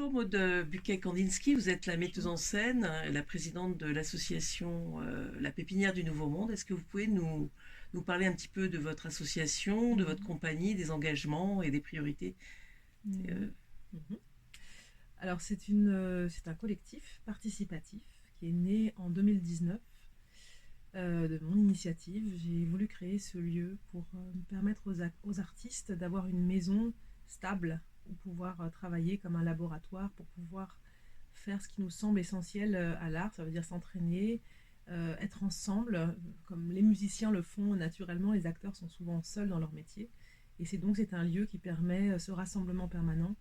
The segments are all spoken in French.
Bonjour Maud Buquet-Kandinsky, vous êtes la metteuse en scène, la présidente de l'association La Pépinière du Nouveau Monde. Est-ce que vous pouvez nous parler un petit peu de votre association, de votre Mhm. compagnie, des engagements et des priorités? Mhm. Euh, Mhm. Alors c'est un collectif participatif qui est né en 2019 de mon initiative. J'ai voulu créer ce lieu pour permettre aux artistes d'avoir une maison stable où pouvoir travailler comme un laboratoire, pour pouvoir faire ce qui nous semble essentiel à l'art. Ça veut dire s'entraîner, être ensemble, comme les musiciens le font naturellement. Les acteurs sont souvent seuls dans leur métier. Et c'est un lieu qui permet ce rassemblement permanent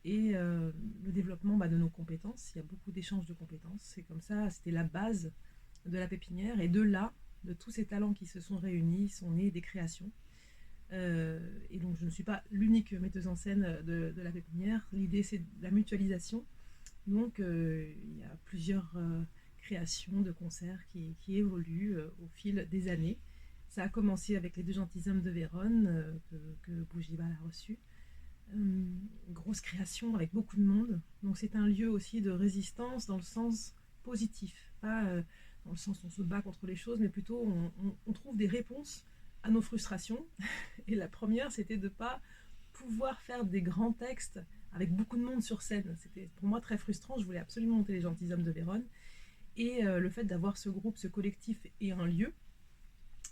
et le développement de nos compétences. Il y a beaucoup d'échanges de compétences. C'est comme ça, c'était la base de la pépinière. Et de là, de tous ces talents qui se sont réunis, sont nées des créations. Et donc je ne suis pas l'unique metteuse en scène de la pépinière. L'idée, c'est la mutualisation. Donc il y a plusieurs créations de concerts qui évoluent au fil des années. Ça a commencé avec les deux gentilshommes de Vérone que Bougival a reçu. Grosse création avec beaucoup de monde. Donc c'est un lieu aussi de résistance dans le sens positif, pas dans le sens où on se bat contre les choses, mais plutôt on trouve des réponses à nos frustrations. Et la première, c'était de ne pas pouvoir faire des grands textes avec beaucoup de monde sur scène. C'était pour moi très frustrant. Je voulais absolument monter les gentilshommes de Vérone. Et le fait d'avoir ce groupe, ce collectif et un lieu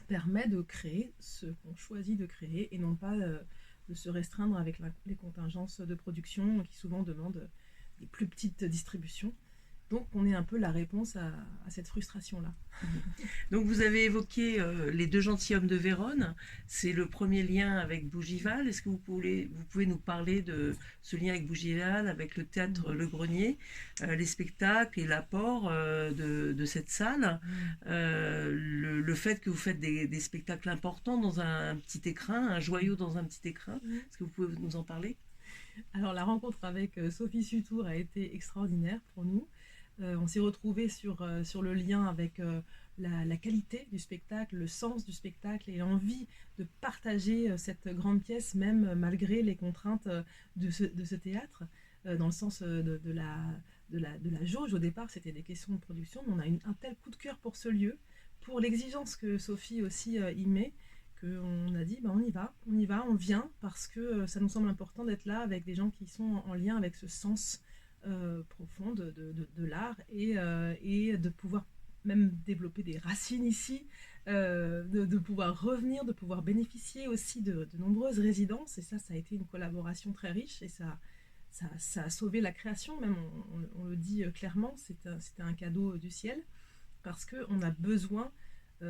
permet de créer ce qu'on choisit de créer et non pas de se restreindre avec les contingences de production qui souvent demandent des plus petites distributions. Donc on est un peu la réponse à cette frustration-là. Donc vous avez évoqué les deux gentilshommes de Vérone. C'est le premier lien avec Bougival. Est-ce que vous pouvez nous parler de ce lien avec Bougival, avec le théâtre Mhm. Le Grenier, les spectacles et l'apport de cette salle, Mhm. le fait que vous faites des spectacles importants dans un petit écrin, un joyau dans un petit écrin. Mhm. Est-ce que vous pouvez nous en parler? Alors la rencontre avec Sophie Sutour a été extraordinaire pour nous. On s'est retrouvés sur le lien avec la qualité du spectacle, le sens du spectacle et l'envie de partager cette grande pièce, même malgré les contraintes de ce théâtre, dans le sens de la jauge. Au départ, c'était des questions de production, mais on a un tel coup de cœur pour ce lieu, pour l'exigence que Sophie aussi y met, qu'on a dit on y va, on vient parce que ça nous semble important d'être là avec des gens qui sont en lien avec ce sens profond de l'art et de pouvoir même développer des racines ici, de pouvoir revenir, de pouvoir bénéficier aussi de nombreuses résidences. Et ça a été une collaboration très riche et ça a sauvé la création, même on le dit clairement, c'était un cadeau du ciel parce qu'on a besoin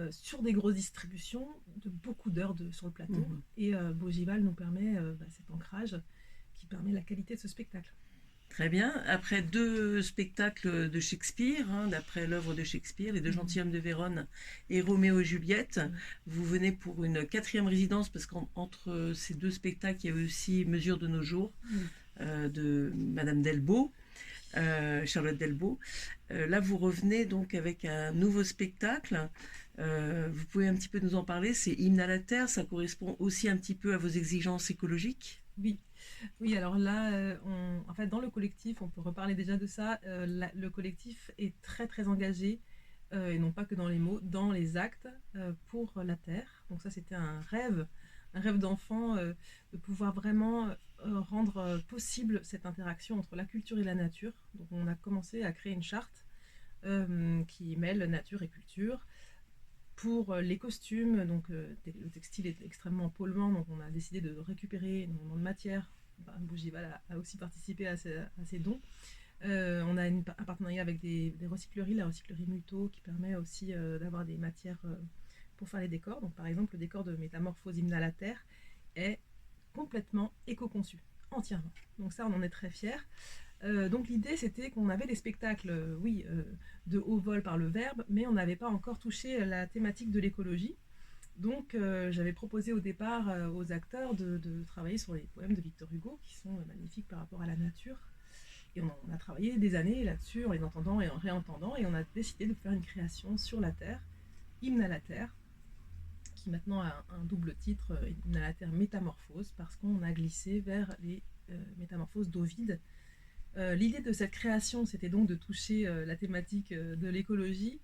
sur des grosses distributions de beaucoup d'heures sur le plateau. Mhm. Et Bougival nous permet cet ancrage qui permet la qualité de ce spectacle. Très bien. Après deux spectacles de Shakespeare, hein, d'après l'œuvre de Shakespeare, Les deux Mhm. gentilshommes de Vérone et Roméo et Juliette, Mhm. vous venez pour une quatrième résidence parce qu'entre ces deux spectacles, il y a aussi Mesure de nos jours Oui. de Madame Delbo, Charlotte Delbo. Là, vous revenez donc avec un nouveau spectacle. Vous pouvez un petit peu nous en parler. C'est Hymne à la Terre. Ça correspond aussi un petit peu à vos exigences écologiques. Oui, oui, alors là, en fait, dans le collectif, on peut reparler déjà de ça. Le collectif est très très engagé, et non pas que dans les mots, dans les actes pour la terre. Donc ça, c'était un rêve d'enfant, de pouvoir vraiment rendre possible cette interaction entre la culture et la nature. Donc on a commencé à créer une charte qui mêle nature et culture. Pour les costumes, donc le textile est extrêmement polluant, donc on a décidé de récupérer énormément de matière. Bougival a aussi participé à ces dons. On a un partenariat avec des recycleries, la recyclerie Muto, qui permet aussi d'avoir des matières pour faire les décors. Donc par exemple, le décor de Métamorphose Hymne à la Terre est complètement éco-conçu, entièrement. Donc ça, on en est très fiers. Donc l'idée, c'était qu'on avait des spectacles, oui, de haut vol par le verbe, mais on n'avait pas encore touché la thématique de l'écologie. Donc j'avais proposé au départ aux acteurs de travailler sur les poèmes de Victor Hugo, qui sont magnifiques par rapport à la nature. Et on a travaillé des années là-dessus, en les entendant et en réentendant, et on a décidé de faire une création sur la Terre, Hymne à la Terre, qui maintenant a un double titre, Hymne à la Terre Métamorphose, parce qu'on a glissé vers les métamorphoses d'Ovide, L'idée de cette création, c'était donc de toucher la thématique de l'écologie.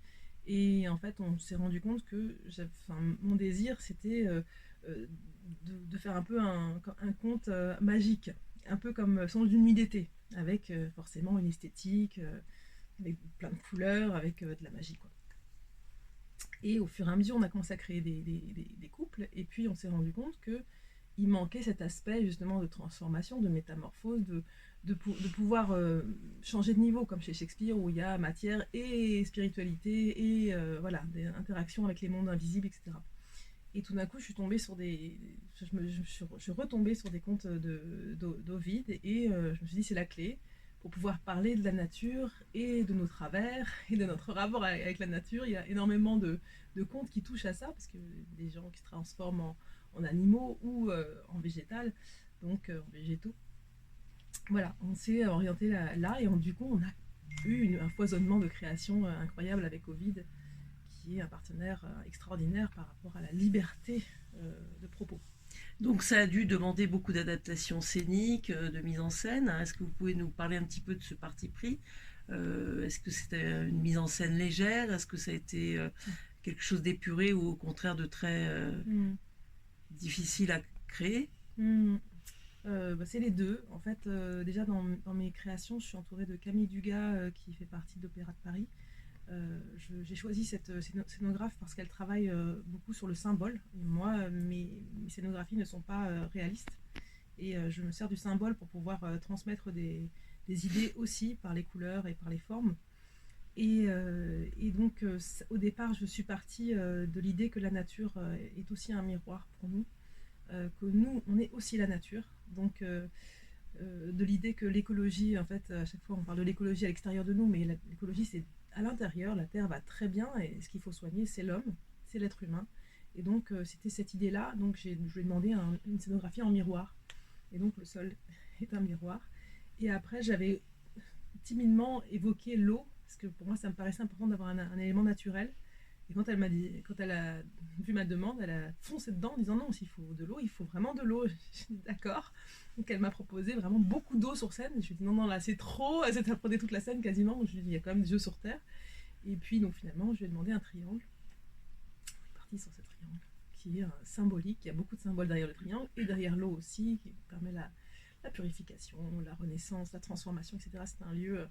Et en fait, on s'est rendu compte que mon désir, c'était euh, de faire un peu un conte magique, un peu comme Songe d'une nuit d'été, avec forcément une esthétique, avec plein de couleurs, avec de la magie, quoi. Et au fur et à mesure, on a commencé à créer des couples, et puis on s'est rendu compte que il manquait cet aspect justement de transformation, de métamorphose, de pouvoir changer de niveau, comme chez Shakespeare, où il y a matière et spiritualité, et voilà, des interactions avec les mondes invisibles, etc. Et tout d'un coup, je suis tombée sur je suis retombée sur des contes d'Ovide, et je me suis dit, c'est la clé pour pouvoir parler de la nature et de nos travers et de notre rapport avec la nature. Il y a énormément de contes qui touchent à ça, parce que des gens qui se transforment en animaux ou en végétal, donc en végétaux. Voilà, on s'est orienté là, et du coup, on a eu un foisonnement de création incroyable avec Ovid, qui est un partenaire extraordinaire par rapport à la liberté de propos. Donc ça a dû demander beaucoup d'adaptations scéniques, de mise en scène. Est-ce que vous pouvez nous parler un petit peu de ce parti pris? Est-ce que c'était une mise en scène légère? Est-ce que ça a été quelque chose d'épuré ou au contraire de très difficile à créer? Mm. C'est les deux. En fait, déjà dans mes créations, je suis entourée de Camille Dugas, qui fait partie de l'Opéra de Paris. J'ai choisi cette scénographe parce qu'elle travaille beaucoup sur le symbole. Moi, mes scénographies ne sont pas réalistes, et je me sers du symbole pour pouvoir transmettre des idées aussi par les couleurs et par les formes. Et donc, au départ, je suis partie de l'idée que la nature est aussi un miroir pour nous, que nous, on est aussi la nature. Donc, de l'idée que l'écologie, en fait, à chaque fois, on parle de l'écologie à l'extérieur de nous, mais l'écologie, c'est à l'intérieur. La Terre va très bien, et ce qu'il faut soigner, c'est l'homme, c'est l'être humain. Et donc, c'était cette idée-là. Donc, je lui ai demandé une scénographie en miroir. Et donc, le sol est un miroir. Et après, j'avais timidement évoqué l'eau, parce que pour moi, ça me paraissait important d'avoir un élément naturel. Et quand elle a vu ma demande, elle a foncé dedans en disant non, s'il faut de l'eau, il faut vraiment de l'eau. J'ai dit d'accord. Donc elle m'a proposé vraiment beaucoup d'eau sur scène. Et je lui ai dit non, non, là c'est trop. Elle prenait toute la scène quasiment. Donc je lui ai dit il y a quand même des jeux sur terre. Et puis donc finalement, je lui ai demandé un triangle. On est parti sur ce triangle qui est symbolique. Il y a beaucoup de symboles derrière le triangle et derrière l'eau aussi, qui permet la purification, la renaissance, la transformation, etc. C'est un lieu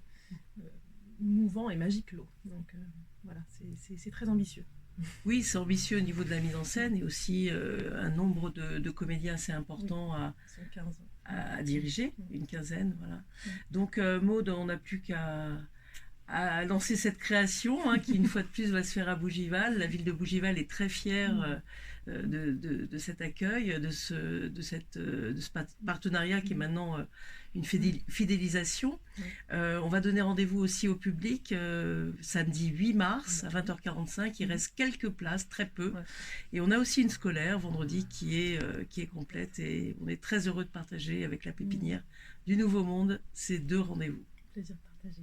mouvant et magique, l'eau. Donc voilà, c'est très ambitieux. Oui, c'est ambitieux au niveau de la mise en scène, et aussi un nombre de comédiens assez important à diriger, une quinzaine, voilà. Donc Maud, on n'a plus qu'à lancer cette création, qui une fois de plus va se faire à Bougival. La ville de Bougival est très fière de cet accueil, de ce partenariat qui est maintenant une fidélisation. On va donner rendez-vous aussi au public samedi 8 mars à 20h45. Il reste quelques places, très peu. Et on a aussi une scolaire vendredi qui est complète, et on est très heureux de partager avec la Pépinière du Nouveau Monde ces deux rendez-vous. Plaisir partagé.